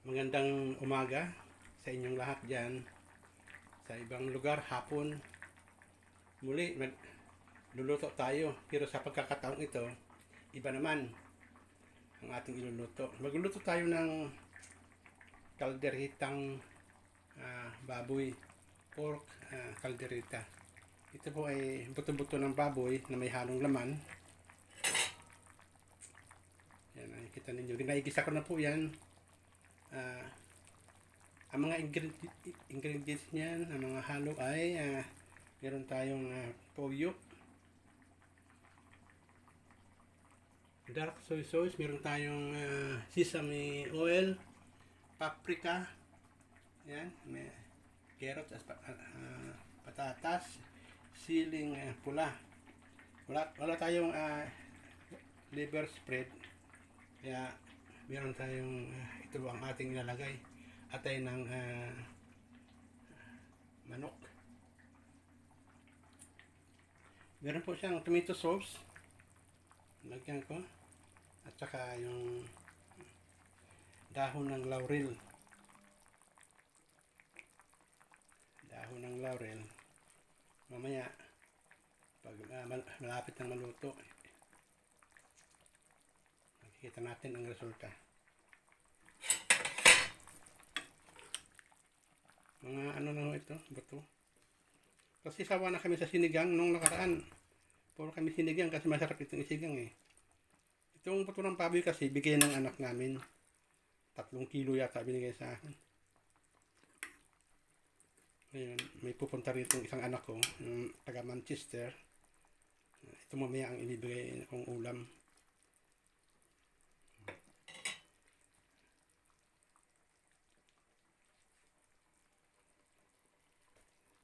Magandang umaga sa inyong lahat dyan. Sa ibang lugar, hapon. Muli, luluto tayo. Pero sa pagkakataong ito, iba naman ang ating iluluto. Magluluto tayo ng kalderitang baboy, pork kalderita. Ito po ay buto-buto ng baboy na may halong laman. Yan, nakikita ninyo. Ginaigisa ko na po yan. Ang mga ingredients niyan, ang mga halo ay meron tayong toyo, dark soy sauce, meron tayong sesame oil, paprika, yan, may carrots, patatas, siling pula. Wala tayong liver spread, kaya meron tayong ito ang ating ilalagay, atay ng manok. Meron po siyang tomato sauce, lagyan ko, at saka yung dahon ng laurel. Mamaya pag malapit ng maluto, makikita natin ang resulta. Mga ano na ito, buto. Kasi sawa na kami sa sinigang nung nakaraan. Puro kami sinigang kasi masarap itong isigang eh. Itong buto ng baboy kasi bigay ng anak namin. 3 kilo yata binigay sa akin. Ngayon, may pupunta rito isang anak ko, yung taga Manchester. Ito mamaya ang ibibigay kong ulam.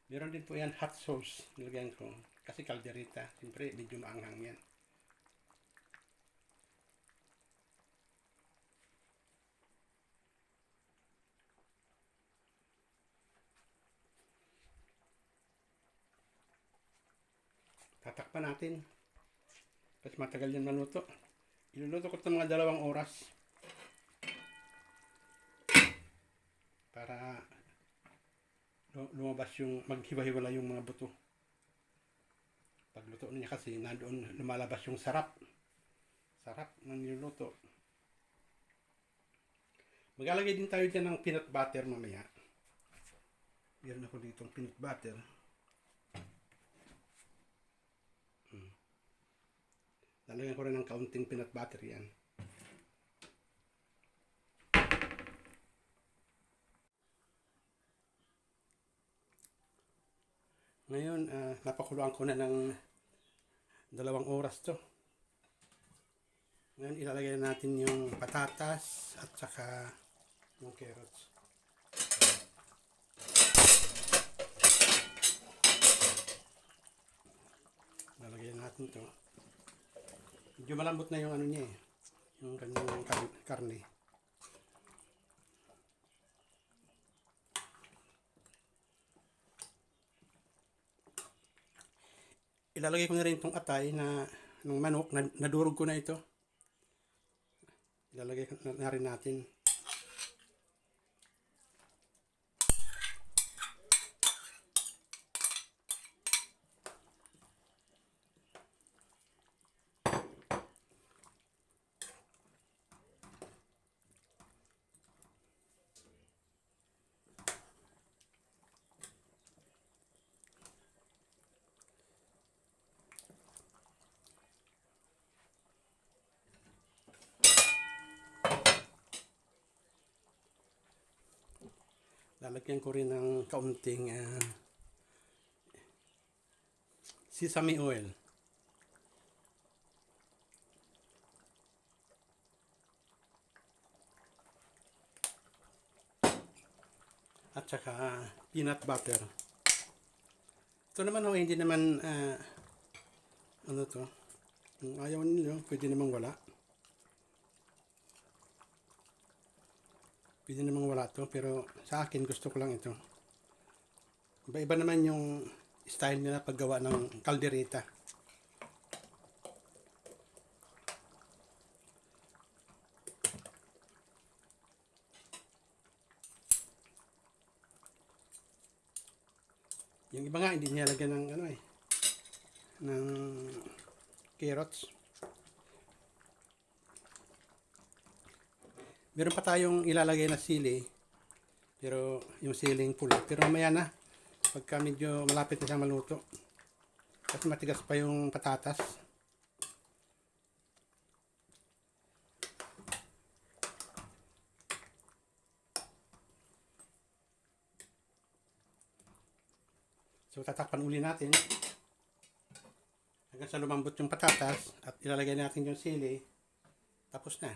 Meron din po yan hot sauce, nilagyan ko. Kasi kalderita, siyempre medyo maanghang yan. Tatakpan natin. Kasi matagal yan maluto. Iluluto ko ito mga 2 oras. Para lumabas yung, maghiwa-hiwala yung mga buto. Pagluto niya kasi, nandoon lumalabas yung sarap ng niluluto. Maglalagay din tayo dyan ng peanut butter mamaya. Meron ako dito ng peanut butter. Lalagyan ko rin ng kaunting peanut butter yan. Ngayon, napakuluan ko na ng 2 oras to. Ngayon, ilalagay natin yung patatas at saka yung carrots. Ilalagay natin to. Medyo malambot na yung ano niya eh. Yung kanyang karne. Ilalagay ko na rin itong atay ng manok, nadurog ko na ito. Ilalagay na rin natin. Lalagyan ko rin ng kaunting sesame oil. At saka peanut butter. Ito naman hindi naman ano to. Kung ayaw niyo, pwede namang wala. Pwede namang wala to, pero sa akin gusto ko lang ito. Iba-iba naman yung style nila paggawa ng kalderita. Yung iba nga, hindi niya lagyan ng ng carrots. Meron pa tayong ilalagay na sili, pero yung siling pula. Pero mamaya na, pagka medyo malapit na siyang maluto. Kasi matigas pa yung patatas. So tatakpan uli natin hanggang sa lumambot yung patatas at ilalagay natin yung sili. Tapos na.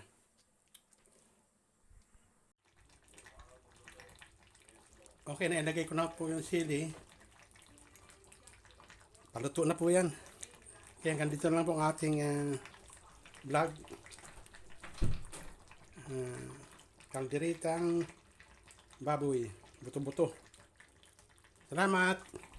Okay, na ilagay ko na po yung sili. Paluto na po yan. Kaya hanggang dito lang po ang ating vlog. Kalderitang baboy. Buto-buto. Salamat!